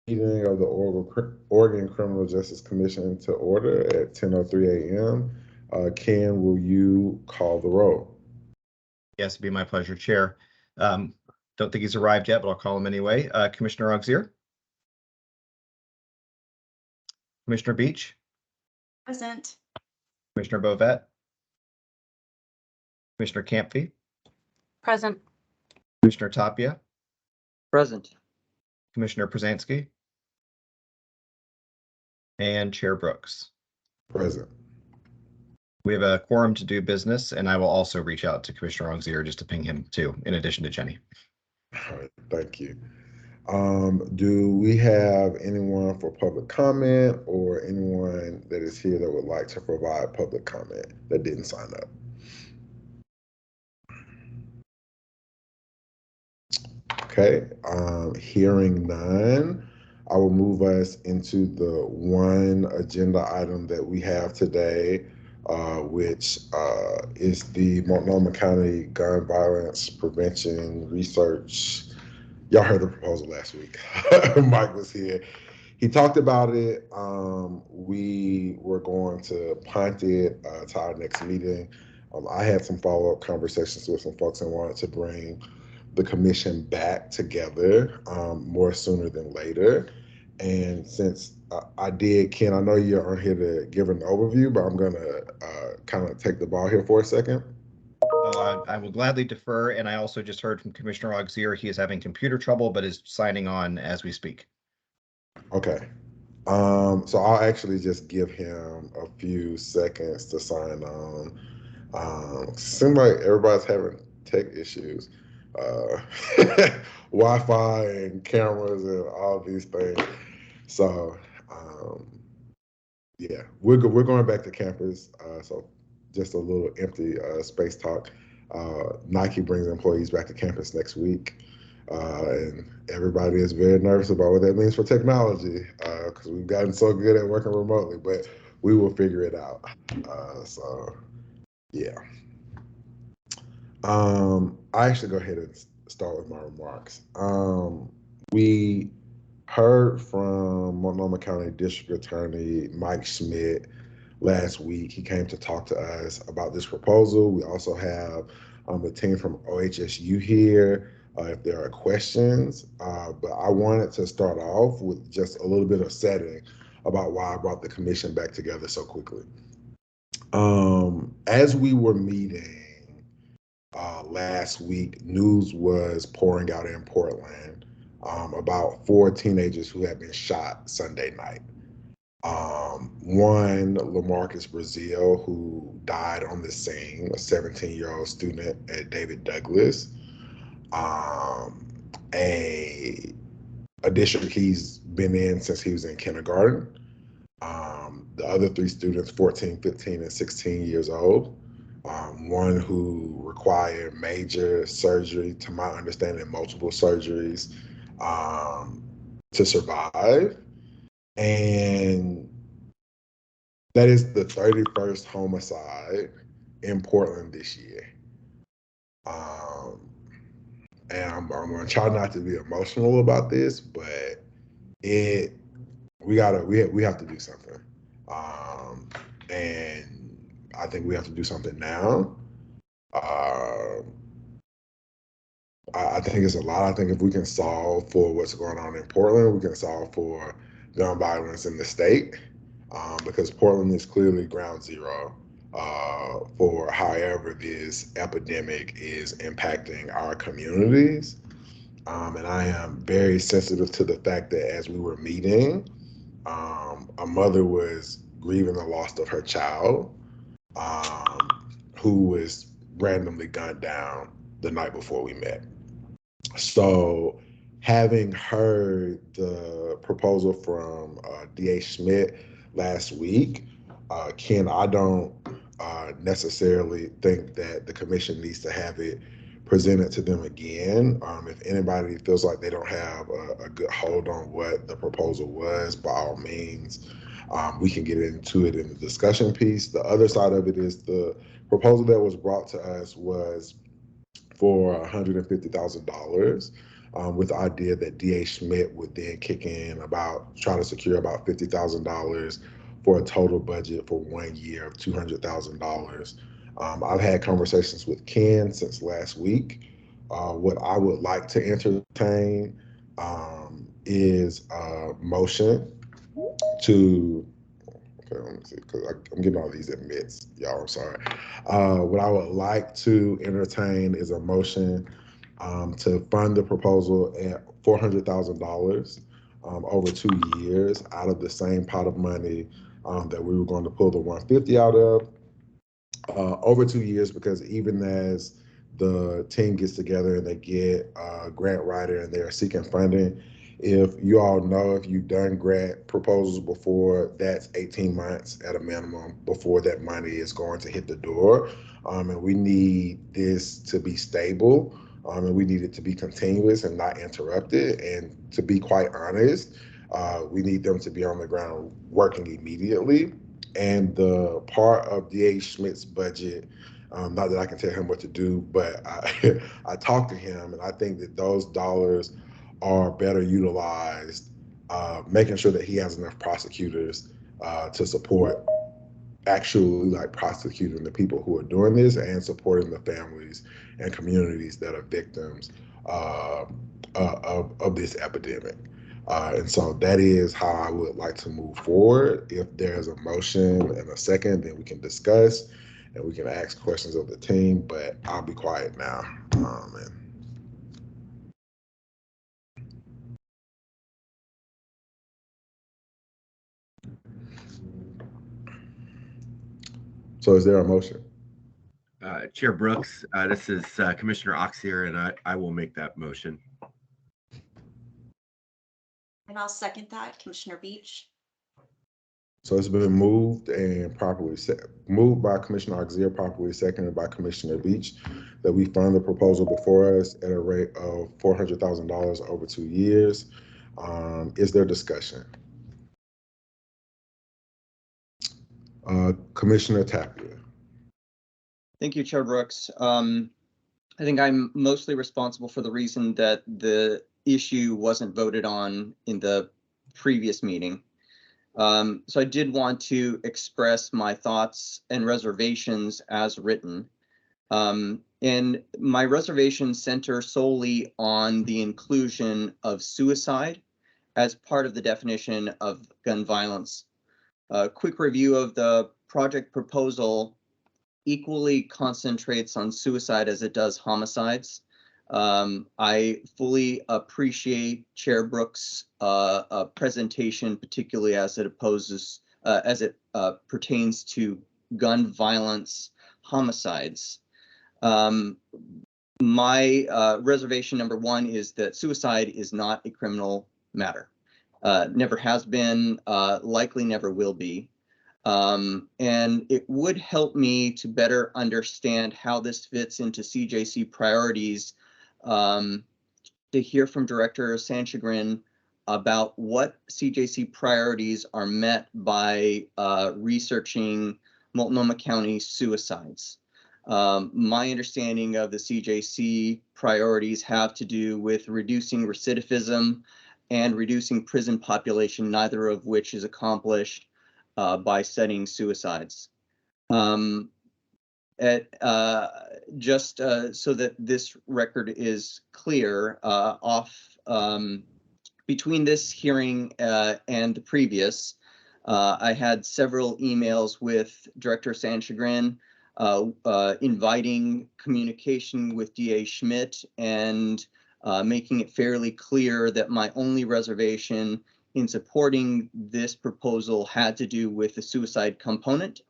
Meeting of the Oregon Criminal Justice Commission to order at 10:03 a.m. Ken, will you call the roll? Yes, it'd be my pleasure, Chair. Don't think he's arrived yet, but I'll call him anyway. Commissioner Auxier? Commissioner Beach? Present. Commissioner Bovet? Commissioner Camphy? Present. Commissioner Tapia? Present. Commissioner Przansky? And Chair Brooks. Present. We have a quorum to do business, and I will also reach out to Commissioner Auxier just to ping him too, in addition to Jenny. All right, thank you. Do we have anyone for public comment or anyone that is here that would like to provide public comment that didn't sign up? Okay, hearing none, I will move us into the one agenda item that we have today, which is the Multnomah County Gun Violence Prevention Research. Y'all heard the proposal last week. Mike was here. He talked about it. We were going to punt it to our next meeting. I had some follow-up conversations with some folks and wanted to bring the commission back together more sooner than later. And since I did, Ken, I know you're on here to give an overview, but I'm going to kind of take the ball here for a second. I will gladly defer, and I also just heard from Commissioner Auxier he is having computer trouble, but is signing on as we speak. Okay. So I'll actually just give him a few seconds to sign on. Seems like everybody's having tech issues. Wi-Fi and cameras and all these things. So yeah, we're going back to campus. So just a little empty space talk. Nike brings employees back to campus next week. And everybody is very nervous about what that means for technology because we've gotten so good at working remotely, but we will figure it out. So yeah. I actually go ahead and start with my remarks. We heard from Multnomah County District Attorney Mike Schmidt last week. He came to talk to us about this proposal. We also have the team from OHSU here if there are questions. But I wanted to start off with just a little bit of setting about why I brought the commission back together so quickly. As we were meeting last week, news was pouring out in Portland about 4 teenagers who had been shot Sunday night. One, Lamarcus Brazil, who died on the scene, a 17-year-old student at David Douglas, a district he's been in since he was in kindergarten. The other 3 students, 14, 15, and 16 years old. One who required major surgery, to my understanding, multiple surgeries to survive. And that is the 31st homicide in Portland this year. And I'm going to try not to be emotional about this, but we have to do something. And I think we have to do something now. I think it's a lot. I think if we can solve for what's going on in Portland, we can solve for gun violence in the state, because Portland is clearly ground zero for however this epidemic is impacting our communities. And I am very sensitive to the fact that as we were meeting, a mother was grieving the loss of her child, who was randomly gunned down the night before we met. So having heard the proposal from DA Schmidt last week, Ken, I don't necessarily think that the commission needs to have it presented to them again. If anybody feels like they don't have a good hold on what the proposal was, by all means, we can get into it in the discussion piece. The other side of it is the proposal that was brought to us was for $150,000 with the idea that DA Schmidt would then kick in try to secure about $50,000 for a total budget for 1 year of $200,000. I've had conversations with Ken since last week. What I would like to entertain is a motion to, okay, let me see, because I'm getting all these admits, y'all, I'm sorry. What I would like to entertain is a motion to fund the proposal at $400,000 over 2 years out of the same pot of money that we were going to pull the 150 out of over 2 years, because even as the team gets together and they get a grant writer and they're seeking funding, if you all know, if you've done grant proposals before, that's 18 months at a minimum before that money is going to hit the door. And we need this to be stable, and we need it to be continuous and not interrupted. And to be quite honest, we need them to be on the ground working immediately. And the part of DA Schmidt's budget, not that I can tell him what to do, but I talked to him, and I think that those dollars are better utilized, making sure that he has enough prosecutors to support actually like prosecuting the people who are doing this and supporting the families and communities that are victims of this epidemic. And so that is how I would like to move forward. If there's a motion and a second, then we can discuss and we can ask questions of the team, but I'll be quiet now. So is there a motion? Chair Brooks, this is Commissioner Oxier, and I will make that motion. And I'll second that, Commissioner Beach. So it's been moved and moved by Commissioner Oxier, properly seconded by Commissioner Beach, that we fund the proposal before us at a rate of $400,000 over 2 years. Is there discussion? Commissioner Tapia. Thank you, Chair Brooks. I think I'm mostly responsible for the reason that the issue wasn't voted on in the previous meeting. So I did want to express my thoughts and reservations as written. And my reservations center solely on the inclusion of suicide as part of the definition of gun violence. A quick review of the project proposal equally concentrates on suicide as it does homicides. I fully appreciate Chair Brooks' presentation, particularly as it pertains to gun violence homicides. My reservation number one is that suicide is not a criminal matter. Never has been, likely never will be. And it would help me to better understand how this fits into CJC priorities, to hear from Director Sanchagrin about what CJC priorities are met by researching Multnomah County suicides. My understanding of the CJC priorities have to do with reducing recidivism and reducing prison population, neither of which is accomplished by setting suicides. Just so that this record is clear, between this hearing and the previous, I had several emails with Director Sanchagrin inviting communication with DA Schmidt and making it fairly clear that my only reservation in supporting this proposal had to do with the suicide component.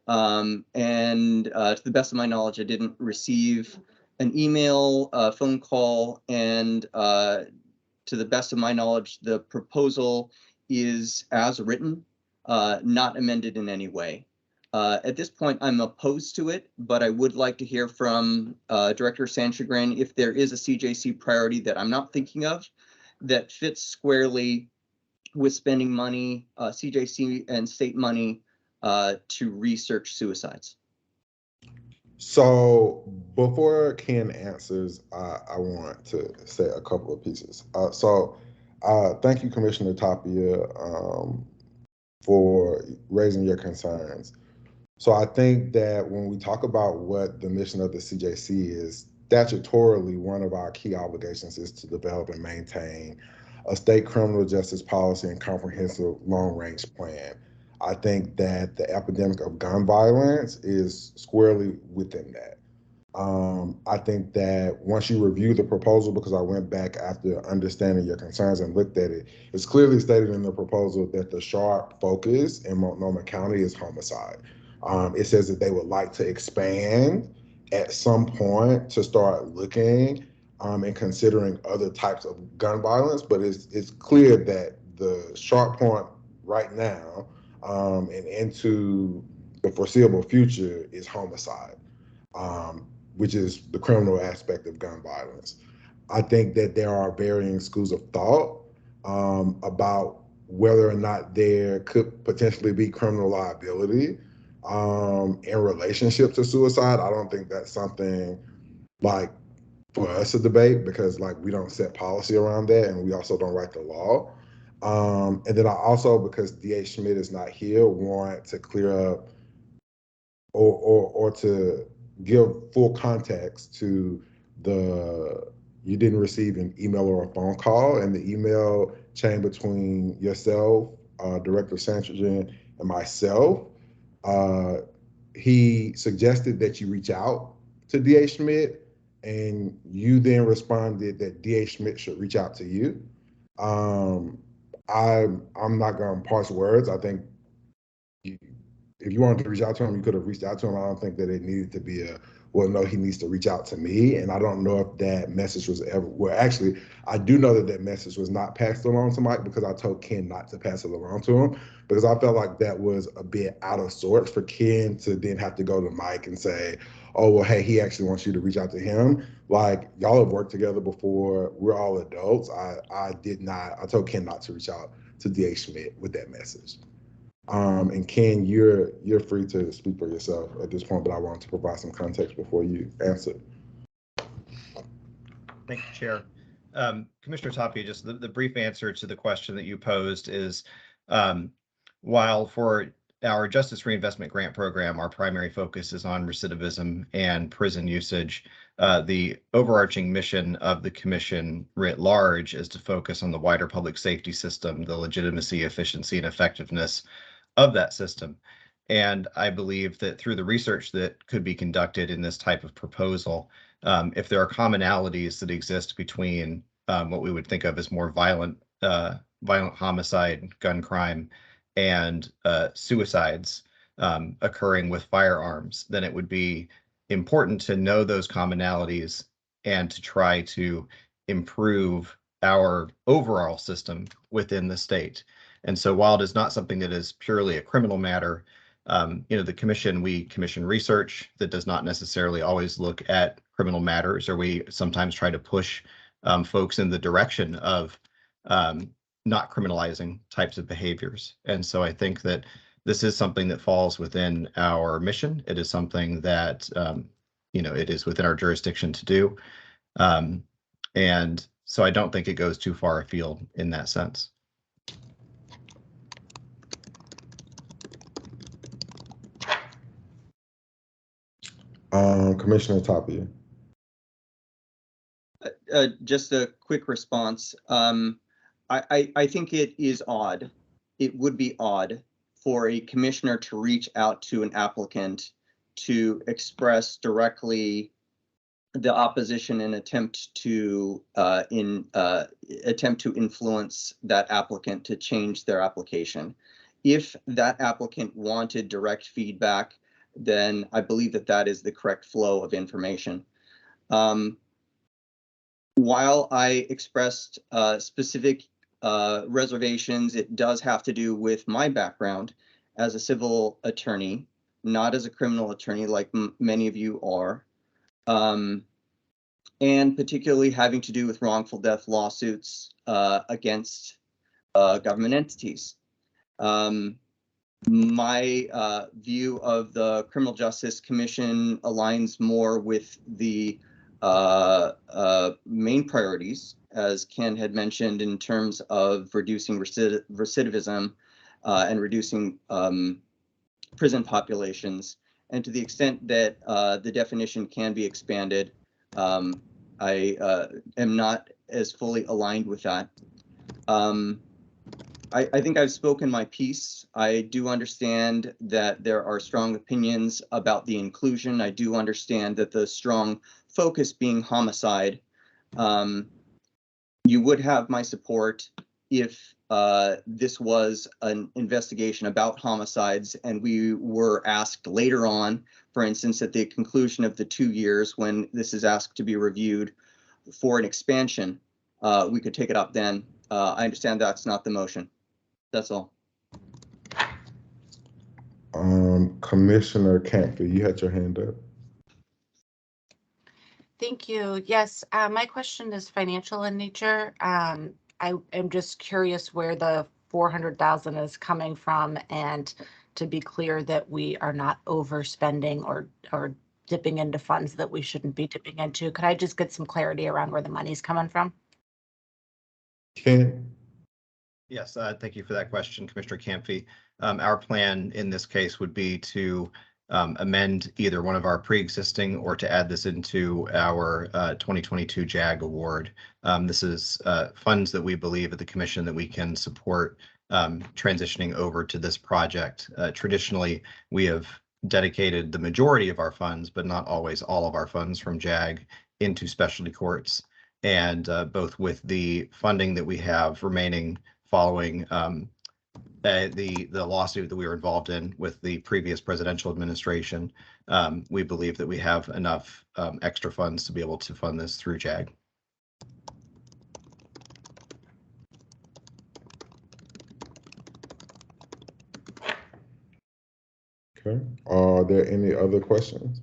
To the best of my knowledge, I didn't receive an email, a phone call, and to the best of my knowledge, the proposal is as written, not amended in any way. At this point, I'm opposed to it, but I would like to hear from Director Sanchagrin if there is a CJC priority that I'm not thinking of that fits squarely with spending money, CJC and state money, to research suicides. So before Ken answers, I want to say a couple of pieces. Thank you, Commissioner Tapia, for raising your concerns. So I think that when we talk about what the mission of the CJC is, statutorily, one of our key obligations is to develop and maintain a state criminal justice policy and comprehensive long-range plan. I think that the epidemic of gun violence is squarely within that. I think that once you review the proposal, because I went back after understanding your concerns and looked at it, it's clearly stated in the proposal that the sharp focus in Multnomah County is homicide. It says that they would like to expand at some point to start looking and considering other types of gun violence, but it's clear that the sharp point right now and into the foreseeable future is homicide. Which is the criminal aspect of gun violence. I think that there are varying schools of thought about whether or not there could potentially be criminal liability in relationship to suicide. I don't think that's something like for us to debate because like we don't set policy around that and we also don't write the law. And then I also, because DA Schmidt is not here, want to clear up or to give full context to the you didn't receive an email or a phone call, and the email chain between yourself, Director Santrogen, and myself. He suggested that you reach out to DA Schmidt, and you then responded that DA Schmidt should reach out to you. I'm not going to parse words. I think you, if you wanted to reach out to him, you could have reached out to him. I don't think that it needed to be well, no, he needs to reach out to me. And I don't know if that message was ever, well, actually, I do know that that message was not passed along to Mike because I told Ken not to pass it along to him because I felt like that was a bit out of sorts for Ken to then have to go to Mike and say, oh, well, hey, he actually wants you to reach out to him. Like, y'all have worked together before. We're all adults. I told Ken not to reach out to DA Schmidt with that message. And Ken, you're free to speak for yourself at this point, but I want to provide some context before you answer. Thank you, Chair. Commissioner Tapia, just the brief answer to the question that you posed is, while for our Justice Reinvestment Grant Program, our primary focus is on recidivism and prison usage, the overarching mission of the Commission writ large is to focus on the wider public safety system, the legitimacy, efficiency, and effectiveness of that system. And I believe that through the research that could be conducted in this type of proposal, if there are commonalities that exist between what we would think of as more violent homicide, gun crime, and suicides occurring with firearms, then it would be important to know those commonalities and to try to improve our overall system within the state. And so while it is not something that is purely a criminal matter, we commission research that does not necessarily always look at criminal matters, or we sometimes try to push folks in the direction of not criminalizing types of behaviors. And so I think that this is something that falls within our mission. It is something that, it is within our jurisdiction to do. And so I don't think it goes too far afield in that sense. Commissioner Tapia. Just a quick response. I think it is odd. It would be odd for a commissioner to reach out to an applicant to express directly the opposition and attempt to influence that applicant to change their application. If that applicant wanted direct feedback, then I believe that that is the correct flow of information. While I expressed specific reservations, it does have to do with my background as a civil attorney, not as a criminal attorney like many of you are, and particularly having to do with wrongful death lawsuits against government entities. My view of the Criminal Justice Commission aligns more with the main priorities, as Ken had mentioned, in terms of reducing recidivism and reducing prison populations. And to the extent that the definition can be expanded, I am not as fully aligned with that. I think I've spoken my piece. I do understand that there are strong opinions about the inclusion. I do understand that the strong focus being homicide. You would have my support if this was an investigation about homicides and we were asked later on, for instance, at the conclusion of the 2 years when this is asked to be reviewed for an expansion, we could take it up then. I understand that's not the motion. That's all. Commissioner Campbell, you had your hand up. Thank you. Yes, my question is financial in nature. I am just curious where the 400,000 is coming from, and to be clear that we are not overspending or dipping into funds that we shouldn't be dipping into. Could I just get some clarity around where the money's coming from? Ken? Yes, thank you for that question, Commissioner Camphy. Our plan in this case would be to amend either one of our pre-existing or to add this into our 2022 JAG award. This is funds that we believe at the commission that we can support transitioning over to this project. Traditionally, we have dedicated the majority of our funds, but not always all of our funds from JAG into specialty courts. And both with the funding that we have remaining following the lawsuit that we were involved in with the previous presidential administration, we believe that we have enough extra funds to be able to fund this through JAG. Okay. Are there any other questions?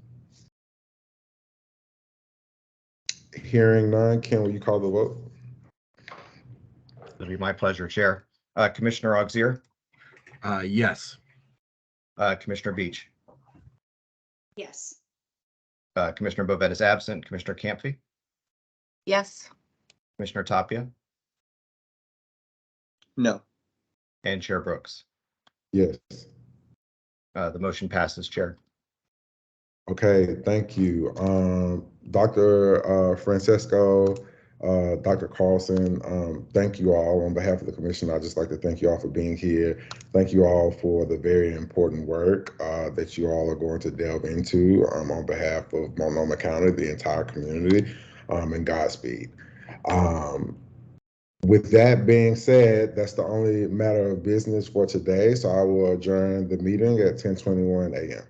Hearing none, Ken, will you call the vote? It'll be my pleasure, Chair. Commissioner Auxier, Yes. Commissioner Beach, Yes. Commissioner Bovet is absent. Commissioner Camphy, Yes. Commissioner Tapia, No. and Chair Brooks. Yes. The motion passes, Chair. Okay, thank you. Dr. Francesco, Dr. Carlson, thank you all on behalf of the commission. I'd just like to thank you all for being here. Thank you all for the very important work that you all are going to delve into on behalf of Multnomah County, the entire community, and Godspeed. With that being said, that's the only matter of business for today. So I will adjourn the meeting at 10:21 a.m.